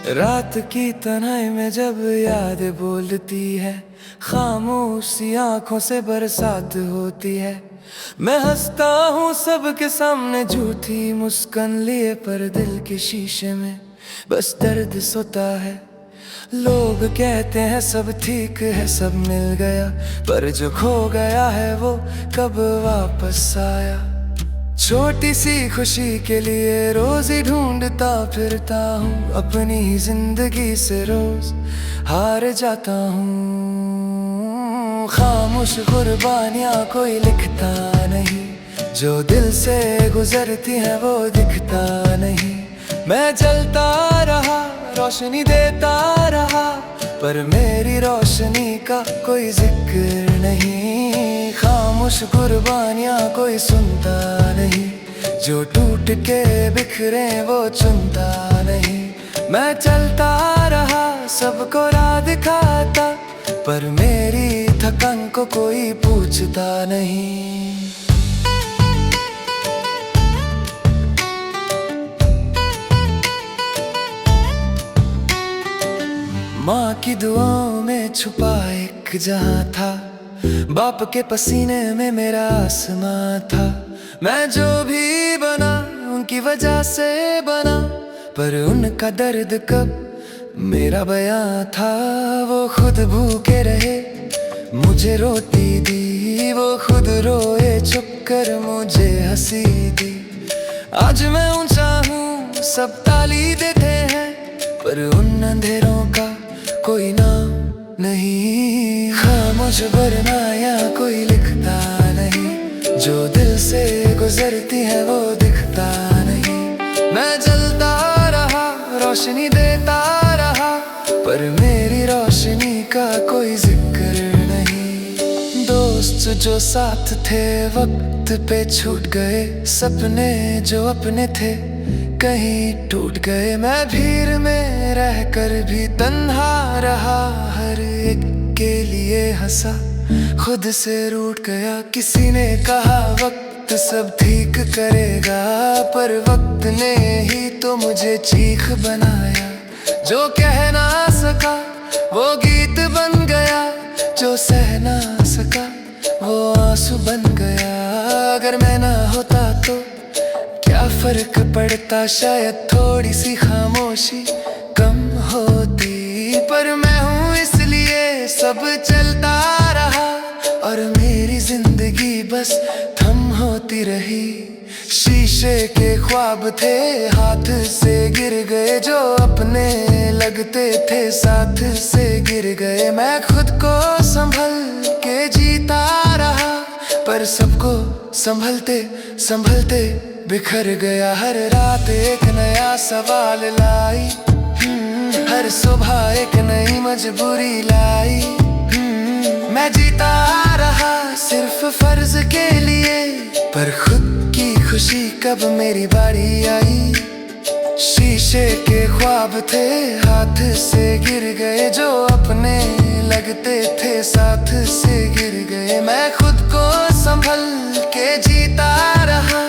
रात की तन्हाई में जब याद बोलती है, खामोशी आंखों से बरसात होती है। मैं हंसता हूँ सबके सामने झूठी मुस्कान लिए, पर दिल के शीशे में बस दर्द सोता है। लोग कहते हैं सब ठीक है, सब मिल गया, पर जो खो गया है वो कब वापस आया। छोटी सी खुशी के लिए रोज ही ढूंढता फिरता हूँ, अपनी ही जिंदगी से रोज हार जाता हूँ। खामोश कुर्बानियाँ कोई लिखता नहीं, जो दिल से गुजरती है वो दिखता नहीं। मैं चलता रहा, रोशनी देता रहा, पर मेरी रोशनी का कोई जिक्र नहीं। खामोश कुर्बानियाँ कोई सुनता नहीं, जो टूट के बिखरे वो चुनता नहीं। मैं चलता रहा, सबको राह दिखाता, पर मेरी थकान को कोई पूछता नहीं। माँ की दुआओं में छुपा एक जहां था, बाप के पसीने में मेरा आसमां था। मैं जो भी बना उनकी वजह से बना, पर उनका दर्द कब मेरा बयां था। वो खुद भूखे रहे, मुझे रोटी दी, वो खुद रोए चुप कर मुझे हंसी दी। आज मैं ऊंचा हूँ, सब ताली देते हैं, पर उन अंधेरों का कोई नाम नहीं। खामोश वरनाया कोई लिखता नहीं, जो दिल से गुजरती है वो दिखता नहीं। मैं जलता रहा, रोशनी देता रहा, पर मेरी रोशनी का कोई जिक्र नहीं। दोस्त जो साथ थे वक्त पे छूट गए, सपने जो अपने थे कहीं टूट गए। मैं भीड़ में रहकर भी तन्हा रहा, हर एक के लिए हंसा, खुद से रूठ गया। किसी ने कहा वक्त सब ठीक करेगा, पर वक्त ने ही तो मुझे चीख बनाया। जो कह ना सका वो गीत बन गया, जो सह ना सका वो आंसू बन गया। अगर मैं ना होता तो क्या फर्क पड़ता, शायद थोड़ी सी खामोशी कम होती। पर मैं हूँ इसलिए सब चलता रहा, और मेरी जिंदगी बस थम होती रही। शीशे के ख्वाब थे हाथ से गिर गए, जो अपने लगते थे साथ से गिर गए। मैं खुद को संभल के जीता रहा, पर सबको संभलते संभलते बिखर गया। हर रात एक नया सवाल लाई, हर सुबह एक नई मजबूरी लाई। मैं जीता रहा सिर्फ फर्ज के लिए, पर खुद की खुशी कब मेरी बारी आई। शीशे के ख्वाब थे हाथ से गिर गए, जो अपने लगते थे साथ से गिर गए। मैं खुद को संभल के जीता रहा,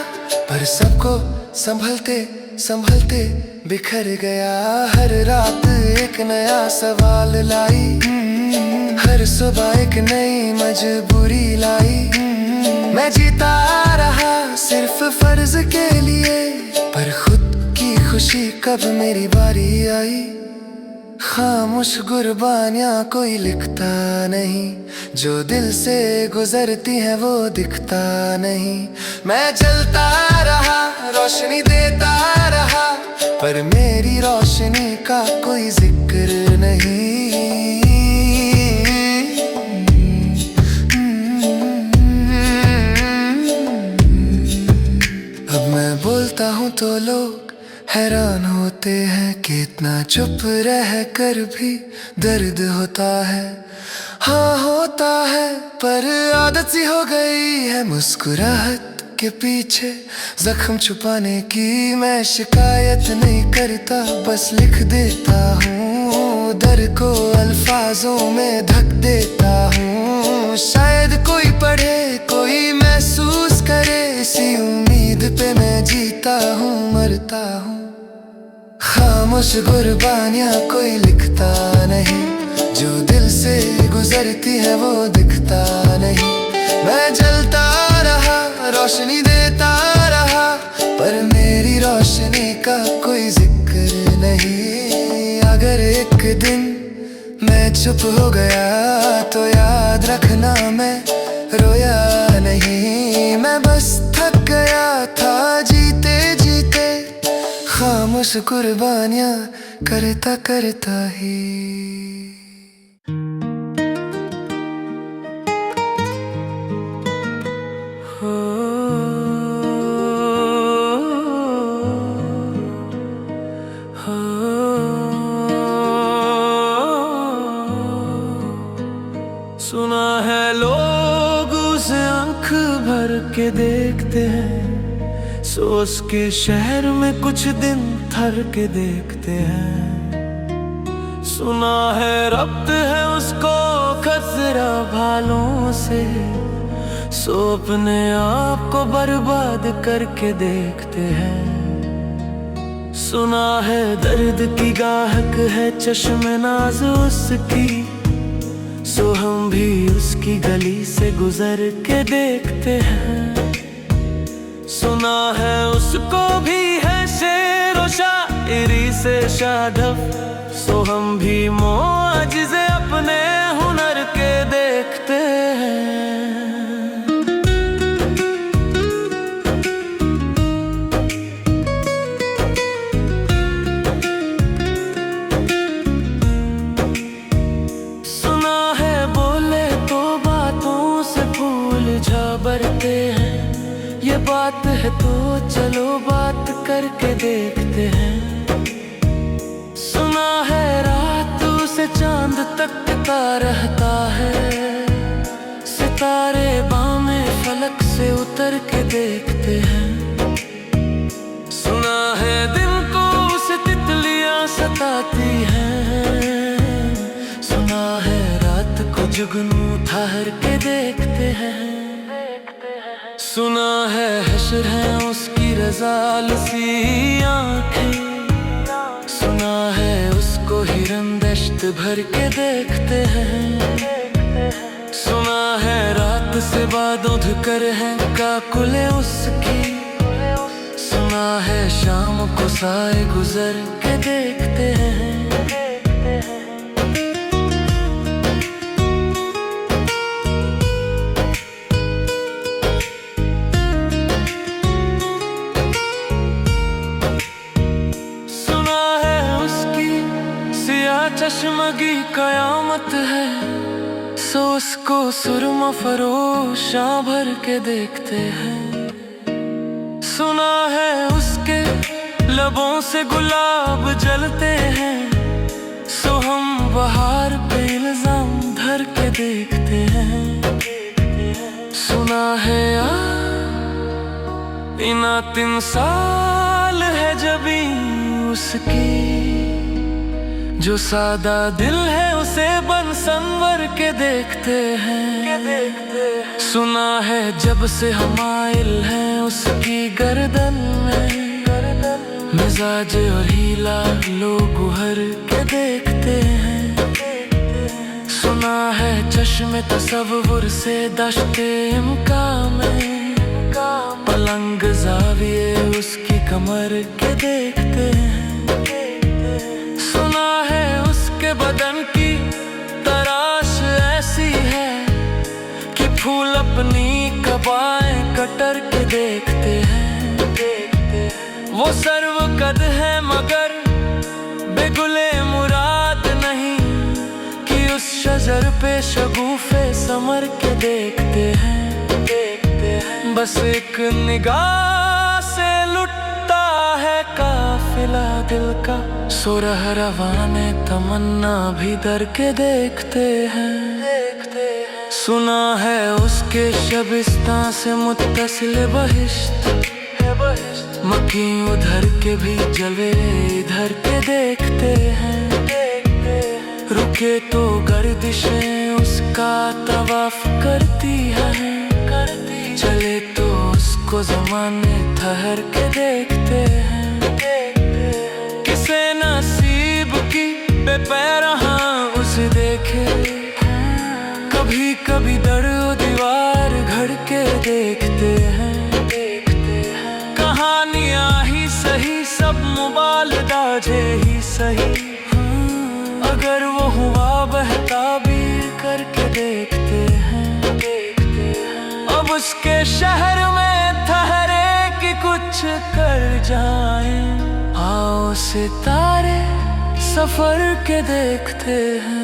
पर सबको संभलते संभलते बिखर गया। हर रात एक नया सवाल लाई, हर सुबह एक नई मजबूरी लाई। मैं जीता रहा सिर्फ फर्ज के लिए, पर खुद की खुशी कब मेरी बारी आई। खामोश कुर्बानियाँ कोई लिखता नहीं, जो दिल से गुजरती है वो दिखता नहीं। मैं जलता रहा, रोशनी देता रहा, पर मेरी रोशनी का कोई जिक्र नहीं। अब मैं बोलता हूँ तो लोग हैरान होते हैं कि इतना चुप रह कर भी दर्द होता है। हाँ होता है, पर आदत सी हो गई है मुस्कुराहट के पीछे जख्म छुपाने की। मैं शिकायत नहीं करता, बस लिख देता हूँ, दर्द को अल्फाजों में ढक देता हूँ। शायद कोई पढ़े, कोई महसूस करे, इसी उम्मीद पे मैं जीता हूँ, मरता हूँ। खामोश कुर्बानियाँ कोई लिखता नहीं, जो दिल से गुजरती है वो दिखता नहीं। मैं जलता रहा, रोशनी देता रहा, पर मेरी रोशनी का कोई जिक्र नहीं। अगर एक दिन मैं चुप हो गया तो याद रखना मैं रोया नहीं। मैं बस थक गया था जीते जीते, खामोश कुर्बानियाँ करता करता ही। सुना है लोग उसे आंख भर के देखते हैं, सोच के शहर में कुछ दिन ठहर के देखते हैं। सुना है रब्त है उसको खतरा भालों से, सो अपने आप को बर्बाद करके देखते हैं। सुना है दर्द की गाहक है चश्मे नाज उसकी, सो हम भी उसकी गली से गुजर के देखते हैं। सुना है उसको भी है शेर व शायरी से शाघफ, सो हम भी मुआजिज़े अपने हुनर के देखते हैं। भरते हैं ये बात है तो चलो बात करके देखते हैं। सुना है रात से चांद तकता रहता है, सितारे बामे फलक से उतर के देखते हैं। सुना है दिन को उसे तितलियां सताती हैं, सुना है रात को जुगनू ठहर के देखते हैं। सुना है हश्र है उसकी रज़ाल सी आँखें, सुना है उसको हिरन दश्त भर के देखते हैं। सुना है रात से बाद उधकर है काकुले उसकी, सुना है शाम को साए गुजर के देखते हैं। चश्मगी कयामत है, सो उसको सुरमा फरोशा भर के देखते हैं। सुना है उसके लबों से गुलाब जलते हैं, सो हम बहार पे इल्जाम धर के देखते हैं। सुना है इना 3 साल है जबी उसकी, जो सादा दिल है उसे बन संवर के देखते हैं। सुना है जब से हमाइल है उसकी गर्दन में, मिजाज और हीला लोग उभर के देखते हैं। सुना है चश्मे तसव्वुर से दश्ते इम्कान में, पलंग जाविए उसकी कमर के देखते हैं। सुना है उसके बदन की तराश ऐसी है कि फूल अपनी कबाएं कटर के देखते हैं। वो सर्व कद है मगर बेगुले मुराद नहीं, कि उस शजर पे शगुफे समर के देखते हैं। बस एक निगाह से लुटता है काफिला दिल का, सुरह रवाने तमन्ना भी दर के देखते हैं। सुना है उसके शबिस्तां से मुत्तसिल बहिश्त, मक्खी उधर के भी जलवे इधर के देखते हैं। रुके तो गर्दिशें उसका तवाफ करती हैं, चले तो उसको ज़माने ठहर के देखते हैं। किसे दुनिया ही सही, सब मुबालदाजे ही सही। अगर वो हुआ बहता भी करके देखते हैं। अब उसके शहर में ठहरे कि कुछ कर जाएं। आओ सितारे सफर के देखते हैं।